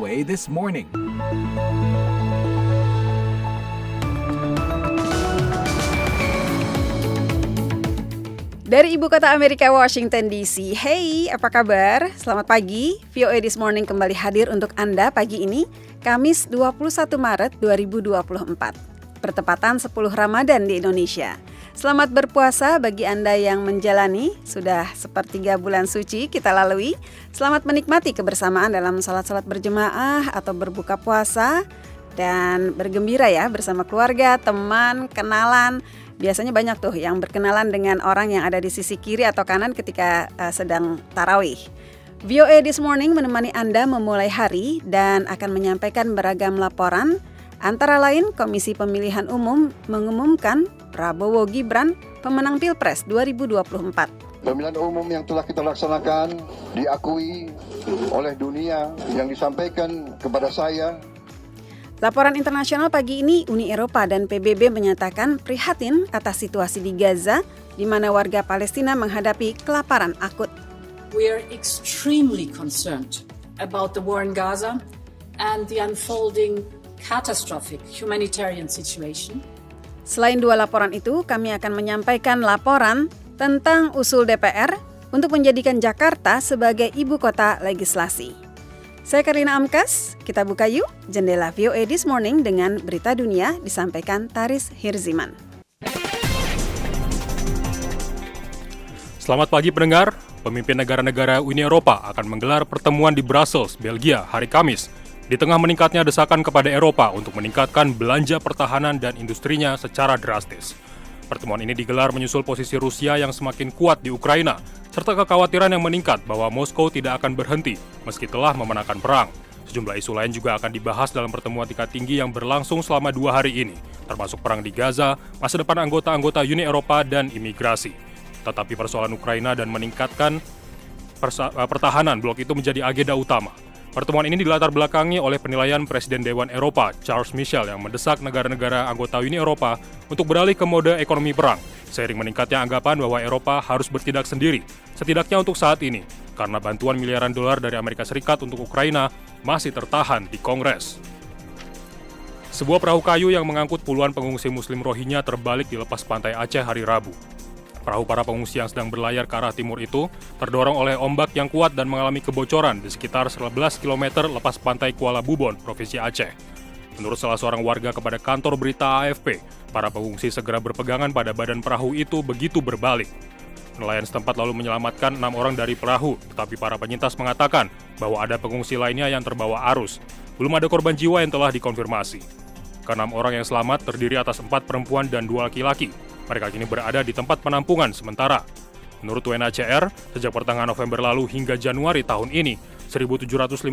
VOA This Morning. Dari ibu kota Amerika, Washington DC. Hey, apa kabar? Selamat pagi. VOA This Morning kembali hadir untuk Anda pagi ini, Kamis 21 Maret 2024. Bertepatan 10 Ramadan di Indonesia. Selamat berpuasa bagi Anda yang menjalani. Sudah sepertiga bulan suci kita lalui. Selamat menikmati kebersamaan dalam salat-salat berjemaah atau berbuka puasa. Dan bergembira ya bersama keluarga, teman, kenalan. Biasanya banyak tuh yang berkenalan dengan orang yang ada di sisi kiri atau kanan ketika sedang tarawih. VOA This Morning menemani Anda memulai hari dan akan menyampaikan beragam laporan. Antara lain, Komisi Pemilihan Umum mengumumkan Prabowo Gibran pemenang Pilpres 2024. Pemilihan umum yang telah kita laksanakan diakui oleh dunia yang disampaikan kepada saya. Laporan internasional pagi ini, Uni Eropa dan PBB menyatakan prihatin atas situasi di Gaza, di mana warga Palestina menghadapi kelaparan akut. We are extremely concerned about the war in Gaza and the unfolding catastrophic humanitarian situation. Selain dua laporan itu, kami akan menyampaikan laporan tentang usul DPR untuk menjadikan Jakarta sebagai ibu kota legislasi. Saya Karina Amkas, kita buka yuk jendela VOA This Morning dengan berita dunia disampaikan Taris Hirziman. Selamat pagi pendengar, pemimpin negara-negara Uni Eropa akan menggelar pertemuan di Brussels, Belgia hari Kamis. Di tengah meningkatnya desakan kepada Eropa untuk meningkatkan belanja pertahanan dan industrinya secara drastis. Pertemuan ini digelar menyusul posisi Rusia yang semakin kuat di Ukraina, serta kekhawatiran yang meningkat bahwa Moskow tidak akan berhenti meski telah memenangkan perang. Sejumlah isu lain juga akan dibahas dalam pertemuan tingkat tinggi yang berlangsung selama 2 hari ini, termasuk perang di Gaza, masa depan anggota-anggota Uni Eropa, dan imigrasi. Tetapi persoalan Ukraina dan meningkatkan pertahanan blok itu menjadi agenda utama. Pertemuan ini dilatar belakangi oleh penilaian Presiden Dewan Eropa, Charles Michel, yang mendesak negara-negara anggota Uni Eropa untuk beralih ke mode ekonomi perang, seiring meningkatnya anggapan bahwa Eropa harus bertindak sendiri, setidaknya untuk saat ini, karena bantuan miliaran dolar dari Amerika Serikat untuk Ukraina masih tertahan di Kongres. Sebuah perahu kayu yang mengangkut puluhan pengungsi Muslim Rohingya terbalik di lepas pantai Aceh hari Rabu. Perahu para pengungsi yang sedang berlayar ke arah timur itu terdorong oleh ombak yang kuat dan mengalami kebocoran di sekitar 11 km lepas pantai Kuala Bubon, Provinsi Aceh. Menurut salah seorang warga kepada kantor berita AFP, para pengungsi segera berpegangan pada badan perahu itu begitu berbalik. Nelayan setempat lalu menyelamatkan 6 orang dari perahu, tetapi para penyintas mengatakan bahwa ada pengungsi lainnya yang terbawa arus. Belum ada korban jiwa yang telah dikonfirmasi. Ke-6 orang yang selamat terdiri atas 4 perempuan dan 2 laki-laki. Mereka kini berada di tempat penampungan sementara. Menurut UNHCR, sejak pertengahan November lalu hingga Januari tahun ini, 1.752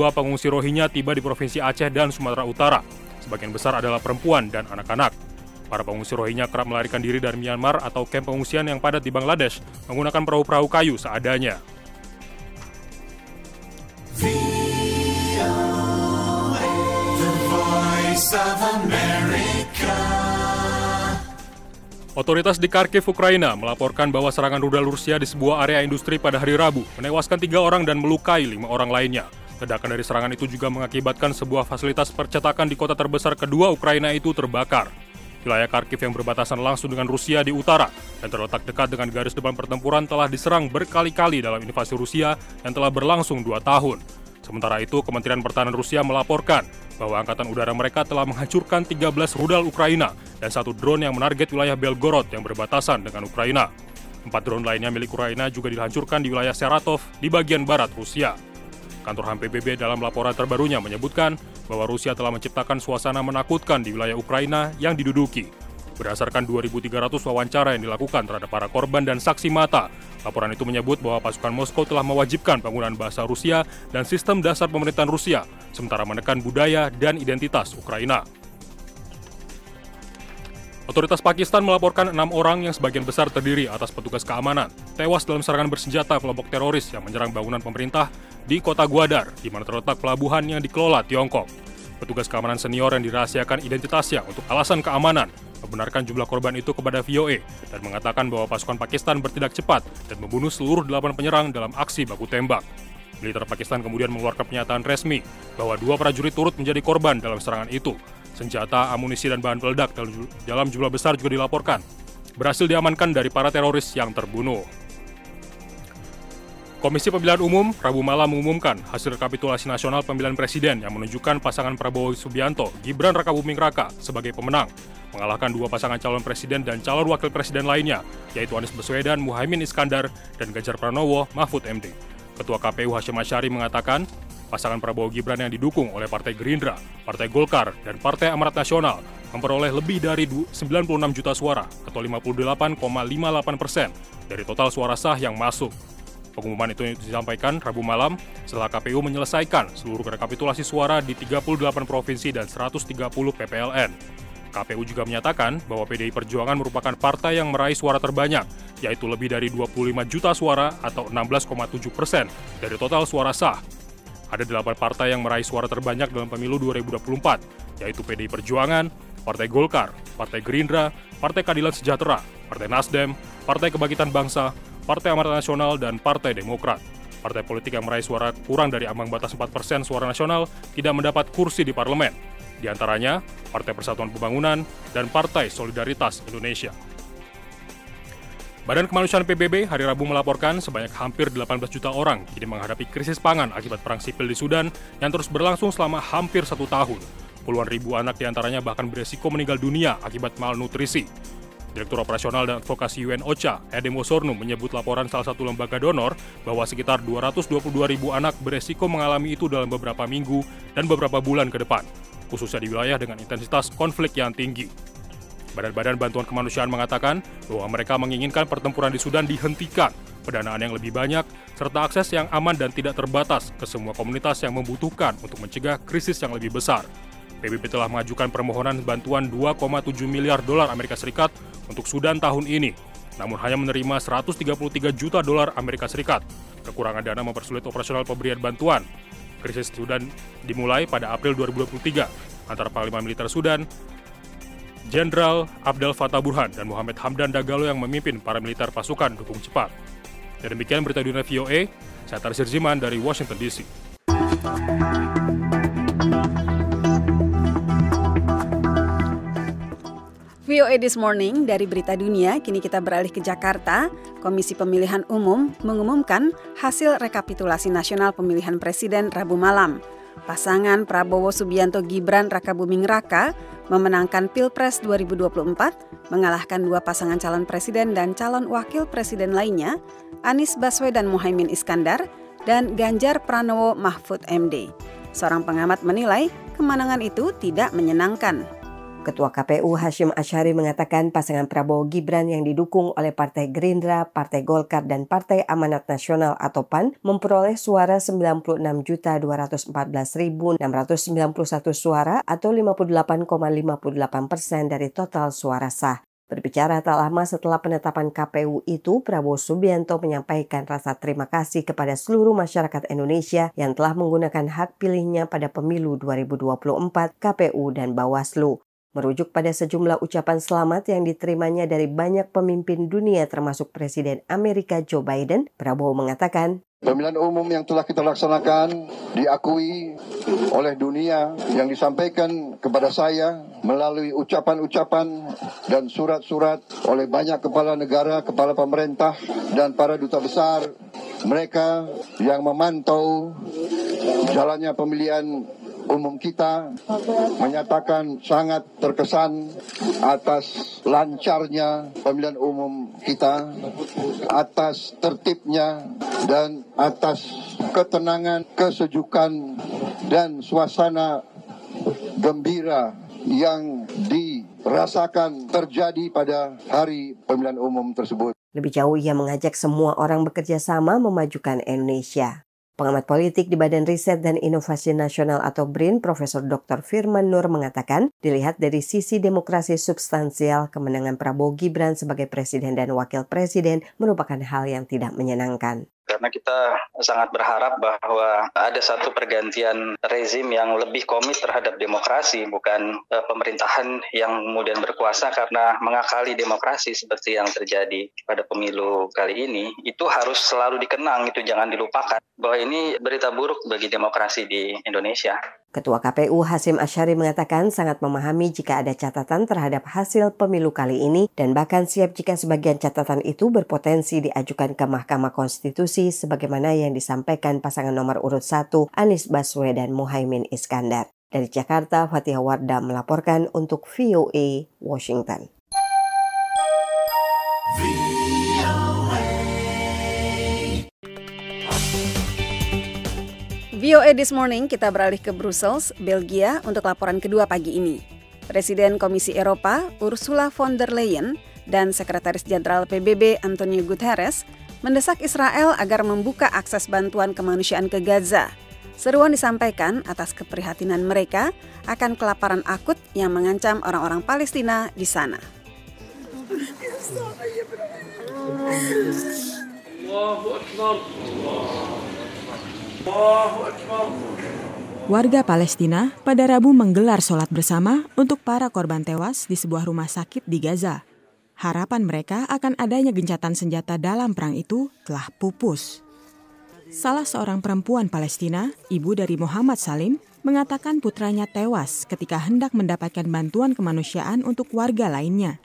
pengungsi Rohingya tiba di Provinsi Aceh dan Sumatera Utara. Sebagian besar adalah perempuan dan anak-anak. Para pengungsi Rohingya kerap melarikan diri dari Myanmar atau kamp pengungsian yang padat di Bangladesh menggunakan perahu-perahu kayu seadanya. Otoritas di Kharkiv, Ukraina melaporkan bahwa serangan rudal Rusia di sebuah area industri pada hari Rabu menewaskan 3 orang dan melukai 5 orang lainnya. Ledakan dari serangan itu juga mengakibatkan sebuah fasilitas percetakan di kota terbesar kedua Ukraina itu terbakar. Wilayah Kharkiv yang berbatasan langsung dengan Rusia di utara dan terletak dekat dengan garis depan pertempuran telah diserang berkali-kali dalam invasi Rusia yang telah berlangsung 2 tahun. Sementara itu, Kementerian Pertahanan Rusia melaporkan bahwa Angkatan Udara mereka telah menghancurkan 13 rudal Ukraina dan 1 drone yang menarget wilayah Belgorod yang berbatasan dengan Ukraina. 4 drone lainnya milik Ukraina juga dihancurkan di wilayah Saratov di bagian barat Rusia. Kantor HAM PBB dalam laporan terbarunya menyebutkan bahwa Rusia telah menciptakan suasana menakutkan di wilayah Ukraina yang diduduki. Berdasarkan 2.300 wawancara yang dilakukan terhadap para korban dan saksi mata, laporan itu menyebut bahwa pasukan Moskow telah mewajibkan penggunaan bahasa Rusia dan sistem dasar pemerintahan Rusia, sementara menekan budaya dan identitas Ukraina. Otoritas Pakistan melaporkan 6 orang yang sebagian besar terdiri atas petugas keamanan tewas dalam serangan bersenjata kelompok teroris yang menyerang bangunan pemerintah di kota Gwadar, di mana terletak pelabuhan yang dikelola Tiongkok. Petugas keamanan senior yang dirahasiakan identitasnya untuk alasan keamanan membenarkan jumlah korban itu kepada VOA dan mengatakan bahwa pasukan Pakistan bertindak cepat dan membunuh seluruh 8 penyerang dalam aksi baku tembak. Militer Pakistan kemudian mengeluarkan pernyataan resmi bahwa 2 prajurit turut menjadi korban dalam serangan itu. Senjata, amunisi, dan bahan peledak dalam jumlah besar juga dilaporkan berhasil diamankan dari para teroris yang terbunuh. Komisi Pemilihan Umum Rabu malam mengumumkan hasil rekapitulasi nasional pemilihan presiden yang menunjukkan pasangan Prabowo Subianto, Gibran Rakabuming Raka sebagai pemenang, mengalahkan 2 pasangan calon presiden dan calon wakil presiden lainnya, yaitu Anies Baswedan, Muhaimin Iskandar, dan Ganjar Pranowo, Mahfud MD. Ketua KPU Hasyim Asyari mengatakan, pasangan Prabowo Gibran yang didukung oleh Partai Gerindra, Partai Golkar, dan Partai Amanat Nasional memperoleh lebih dari 96 juta suara atau 58,58% dari total suara sah yang masuk. Pengumuman itu disampaikan Rabu malam setelah KPU menyelesaikan seluruh rekapitulasi suara di 38 provinsi dan 130 PPLN. KPU juga menyatakan bahwa PDI Perjuangan merupakan partai yang meraih suara terbanyak, yaitu lebih dari 25 juta suara atau 16,7% dari total suara sah. Ada 8 partai yang meraih suara terbanyak dalam pemilu 2024, yaitu PDI Perjuangan, Partai Golkar, Partai Gerindra, Partai Keadilan Sejahtera, Partai Nasdem, Partai Kebangkitan Bangsa, Partai Amanat Nasional, dan Partai Demokrat. Partai politik yang meraih suara kurang dari ambang batas 4% suara nasional tidak mendapat kursi di parlemen. Di antaranya, Partai Persatuan Pembangunan dan Partai Solidaritas Indonesia. Badan Kemanusiaan PBB hari Rabu melaporkan sebanyak hampir 18 juta orang kini menghadapi krisis pangan akibat perang sipil di Sudan yang terus berlangsung selama hampir 1 tahun. Puluhan ribu anak diantaranya bahkan beresiko meninggal dunia akibat malnutrisi. Direktur Operasional dan Advokasi UN OCHA, Edem Osorno, menyebut laporan salah satu lembaga donor bahwa sekitar 222 ribu anak beresiko mengalami itu dalam beberapa minggu dan beberapa bulan ke depan, khususnya di wilayah dengan intensitas konflik yang tinggi. Badan-badan bantuan kemanusiaan mengatakan bahwa mereka menginginkan pertempuran di Sudan dihentikan, pendanaan yang lebih banyak, serta akses yang aman dan tidak terbatas ke semua komunitas yang membutuhkan untuk mencegah krisis yang lebih besar. PBB telah mengajukan permohonan bantuan 2,7 miliar dolar Amerika Serikat untuk Sudan tahun ini, namun hanya menerima 133 juta dolar Amerika Serikat. Kekurangan dana mempersulit operasional pemberian bantuan. Krisis Sudan dimulai pada April 2023 antara Panglima Militer Sudan, Jenderal Abdel Fattah Burhan, dan Muhammad Hamdan Dagalo yang memimpin para militer pasukan dukung cepat. Dan demikian berita dunia VOA, saya Tarsir Ziman dari Washington DC. VOA This Morning dari Berita Dunia, kini kita beralih ke Jakarta. Komisi Pemilihan Umum mengumumkan hasil rekapitulasi nasional pemilihan presiden Rabu malam. Pasangan Prabowo Subianto Gibran Rakabuming Raka memenangkan Pilpres 2024, mengalahkan 2 pasangan calon presiden dan calon wakil presiden lainnya, Anies Baswedan Muhaimin Iskandar, dan Ganjar Pranowo Mahfud MD. Seorang pengamat menilai kemenangan itu tidak menyenangkan. Ketua KPU Hasyim Asyari mengatakan pasangan Prabowo Gibran yang didukung oleh Partai Gerindra, Partai Golkar, dan Partai Amanat Nasional atau PAN memperoleh suara 96.214.691 suara atau 58,58% dari total suara sah. Berbicara tak lama setelah penetapan KPU itu, Prabowo Subianto menyampaikan rasa terima kasih kepada seluruh masyarakat Indonesia yang telah menggunakan hak pilihnya pada pemilu 2024, KPU, dan Bawaslu. Merujuk pada sejumlah ucapan selamat yang diterimanya dari banyak pemimpin dunia termasuk Presiden Amerika Joe Biden, Prabowo mengatakan, pemilihan umum yang telah kita laksanakan diakui oleh dunia yang disampaikan kepada saya melalui ucapan-ucapan dan surat-surat oleh banyak kepala negara, kepala pemerintah, dan para duta besar. Mereka yang memantau jalannya pemilihan umum kita menyatakan sangat terkesan atas lancarnya pemilihan umum kita, atas tertibnya, dan atas ketenangan, kesejukan, dan suasana gembira yang dirasakan terjadi pada hari pemilihan umum tersebut. Lebih jauh ia mengajak semua orang bekerja sama memajukan Indonesia. Pengamat politik di Badan Riset dan Inovasi Nasional atau BRIN, Profesor Dr. Firman Nur mengatakan, dilihat dari sisi demokrasi substansial, kemenangan Prabowo Gibran sebagai presiden dan wakil presiden merupakan hal yang tidak menyenangkan. karena kita sangat berharap bahwa ada satu pergantian rezim yang lebih komit terhadap demokrasi, bukan pemerintahan yang kemudian berkuasa karena mengakali demokrasi seperti yang terjadi pada pemilu kali ini. Itu harus selalu dikenang, itu jangan dilupakan bahwa ini berita buruk bagi demokrasi di Indonesia. Ketua KPU Hasyim Asyari mengatakan sangat memahami jika ada catatan terhadap hasil pemilu kali ini dan bahkan siap jika sebagian catatan itu berpotensi diajukan ke Mahkamah Konstitusi sebagaimana yang disampaikan pasangan nomor urut 1 Anies Baswedan Muhaimin Iskandar. Dari Jakarta, Fatihah Wardah melaporkan untuk VOA Washington. VOA This Morning kita beralih ke Brussels, Belgia untuk laporan kedua pagi ini. Presiden Komisi Eropa Ursula von der Leyen dan Sekretaris Jenderal PBB Antonio Guterres mendesak Israel agar membuka akses bantuan kemanusiaan ke Gaza. Seruan disampaikan atas keprihatinan mereka akan kelaparan akut yang mengancam orang-orang Palestina di sana. Warga Palestina pada Rabu menggelar sholat bersama untuk para korban tewas di sebuah rumah sakit di Gaza. Harapan mereka akan adanya gencatan senjata dalam perang itu telah pupus. Salah seorang perempuan Palestina, ibu dari Muhammad Salim, mengatakan putranya tewas ketika hendak mendapatkan bantuan kemanusiaan untuk warga lainnya.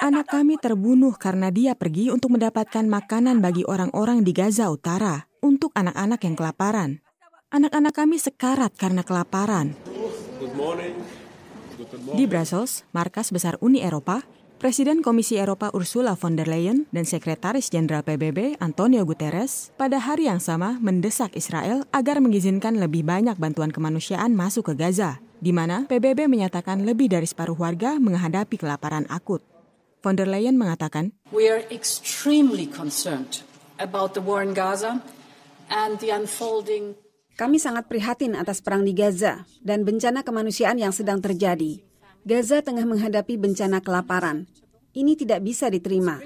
Anak kami terbunuh karena dia pergi untuk mendapatkan makanan bagi orang-orang di Gaza Utara untuk anak-anak yang kelaparan. Anak-anak kami sekarat karena kelaparan. Di Brussels, markas besar Uni Eropa, Presiden Komisi Eropa Ursula von der Leyen dan Sekretaris Jenderal PBB Antonio Guterres pada hari yang sama mendesak Israel agar mengizinkan lebih banyak bantuan kemanusiaan masuk ke Gaza, di mana PBB menyatakan lebih dari separuh warga menghadapi kelaparan akut. Von der Leyen mengatakan, "We are extremely concerned about the war in Gaza and the unfolding." Kami sangat prihatin atas perang di Gaza dan bencana kemanusiaan yang sedang terjadi. Gaza tengah menghadapi bencana kelaparan. Ini tidak bisa diterima.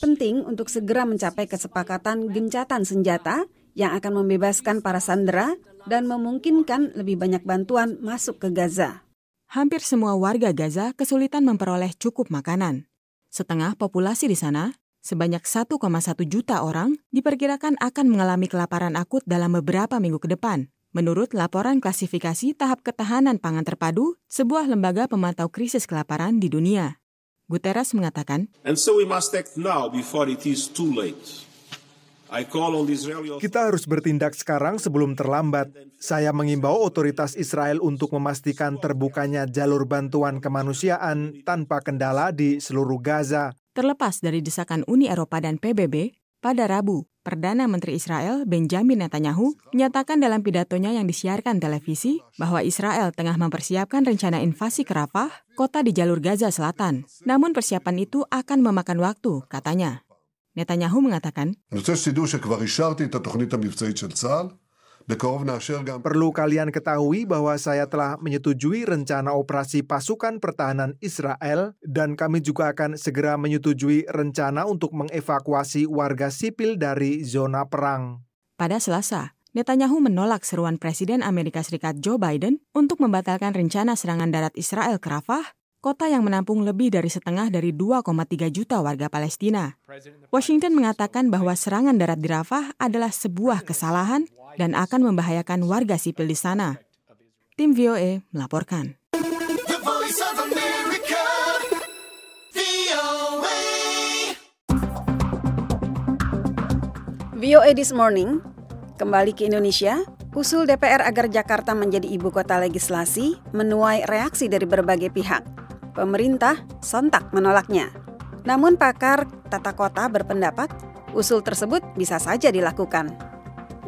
Penting untuk segera mencapai kesepakatan gencatan senjata yang akan membebaskan para sandera dan memungkinkan lebih banyak bantuan masuk ke Gaza. Hampir semua warga Gaza kesulitan memperoleh cukup makanan. Setengah populasi di sana, sebanyak 1,1 juta orang, diperkirakan akan mengalami kelaparan akut dalam beberapa minggu ke depan. Menurut laporan klasifikasi tahap ketahanan pangan terpadu, sebuah lembaga pemantau krisis kelaparan di dunia. Guterres mengatakan, kita harus bertindak sekarang sebelum terlambat. Saya mengimbau otoritas Israel untuk memastikan terbukanya jalur bantuan kemanusiaan tanpa kendala di seluruh Gaza. Terlepas dari desakan Uni Eropa dan PBB, pada Rabu, Perdana Menteri Israel Benjamin Netanyahu menyatakan dalam pidatonya yang disiarkan televisi bahwa Israel tengah mempersiapkan rencana invasi ke Rafah, kota di jalur Gaza Selatan. Namun persiapan itu akan memakan waktu, katanya. Netanyahu mengatakan, perlu kalian ketahui bahwa saya telah menyetujui rencana operasi pasukan pertahanan Israel dan kami juga akan segera menyetujui rencana untuk mengevakuasi warga sipil dari zona perang. Pada Selasa, Netanyahu menolak seruan Presiden Amerika Serikat Joe Biden untuk membatalkan rencana serangan darat Israel ke Rafah, kota yang menampung lebih dari setengah dari 2,3 juta warga Palestina. Washington mengatakan bahwa serangan darat di Rafah adalah sebuah kesalahan dan akan membahayakan warga sipil di sana. Tim VOA melaporkan. VOA This Morning, kembali ke Indonesia, usul DPR agar Jakarta menjadi ibu kota legislasi menuai reaksi dari berbagai pihak. Pemerintah sontak menolaknya. Namun pakar tata kota berpendapat usul tersebut bisa saja dilakukan.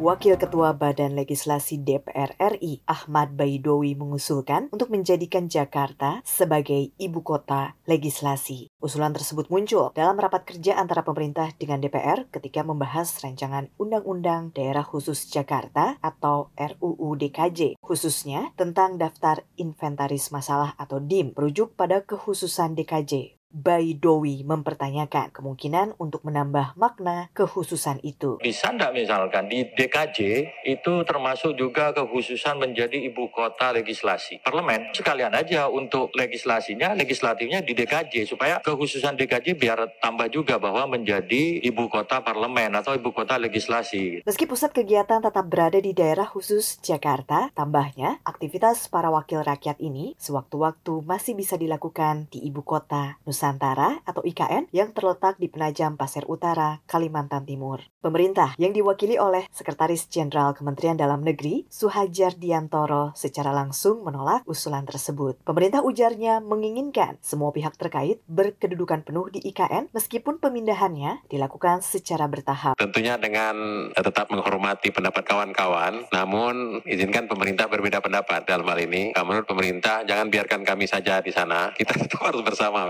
Wakil Ketua Badan Legislasi DPR RI, Ahmad Baidowi, mengusulkan untuk menjadikan Jakarta sebagai ibu kota legislasi. Usulan tersebut muncul dalam rapat kerja antara pemerintah dengan DPR ketika membahas rancangan Undang-Undang Daerah Khusus Jakarta atau RUU DKJ, khususnya tentang Daftar Inventaris Masalah atau DIM, merujuk pada kekhususan DKJ. Baidowi mempertanyakan kemungkinan untuk menambah makna kekhususan itu. Bisa nggak misalkan di DKJ itu termasuk juga kekhususan menjadi ibu kota legislasi parlemen? Sekalian aja untuk legislatifnya di DKJ supaya kekhususan DKJ biar tambah juga bahwa menjadi ibu kota parlemen atau ibu kota legislasi. Meski pusat kegiatan tetap berada di daerah khusus Jakarta, tambahnya aktivitas para wakil rakyat ini sewaktu-waktu masih bisa dilakukan di ibu kota Nusantara atau IKN yang terletak di Penajam Pasir Utara, Kalimantan Timur. Pemerintah yang diwakili oleh Sekretaris Jenderal Kementerian Dalam Negeri, Suhadjar Diantoro, secara langsung menolak usulan tersebut. Pemerintah ujarnya menginginkan semua pihak terkait berkedudukan penuh di IKN meskipun pemindahannya dilakukan secara bertahap. Tentunya dengan tetap menghormati pendapat kawan-kawan, namun izinkan pemerintah berbeda pendapat dalam hal ini. Menurut pemerintah, jangan biarkan kami saja di sana. Kita tetap harus bersama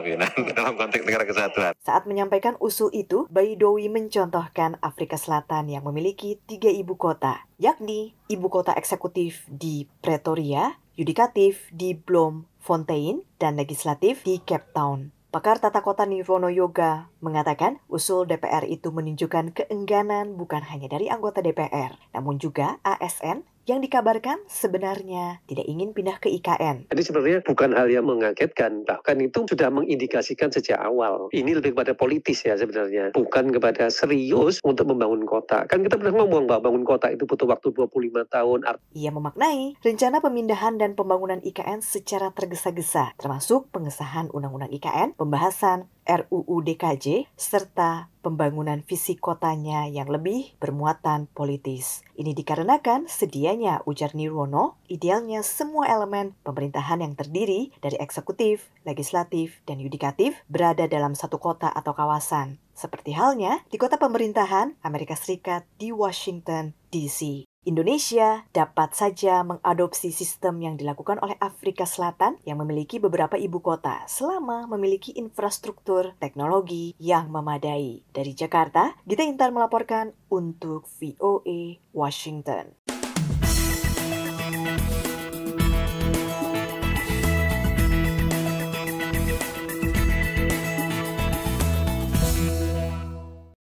dalam konteks negara kesatuan. Saat menyampaikan usul itu, Baidowi mencontohkan Afrika Selatan yang memiliki 3 ibu kota, yakni ibu kota eksekutif di Pretoria, yudikatif di Bloemfontein, dan legislatif di Cape Town. Pakar tata kota Nirwono Yoga mengatakan usul DPR itu menunjukkan keengganan bukan hanya dari anggota DPR, namun juga ASN yang dikabarkan sebenarnya tidak ingin pindah ke IKN. Jadi sebenarnya bukan hal yang mengagetkan, bahkan itu sudah mengindikasikan sejak awal. Ini lebih kepada politis ya sebenarnya, bukan kepada serius untuk membangun kota. Kan kita pernah ngomong bahwa bangun kota itu butuh waktu 25 tahun. Ia memaknai rencana pemindahan dan pembangunan IKN secara tergesa-gesa, termasuk pengesahan Undang-Undang IKN, pembahasan RUU DKJ, serta pembangunan visi kotanya yang lebih bermuatan politis. Ini dikarenakan sedianya, ujar Nirwono, idealnya semua elemen pemerintahan yang terdiri dari eksekutif, legislatif, dan yudikatif berada dalam satu kota atau kawasan. Seperti halnya di kota pemerintahan Amerika Serikat di Washington, D.C. Indonesia dapat saja mengadopsi sistem yang dilakukan oleh Afrika Selatan yang memiliki beberapa ibu kota selama memiliki infrastruktur teknologi yang memadai. Dari Jakarta, Gita Intan melaporkan untuk VOA Washington.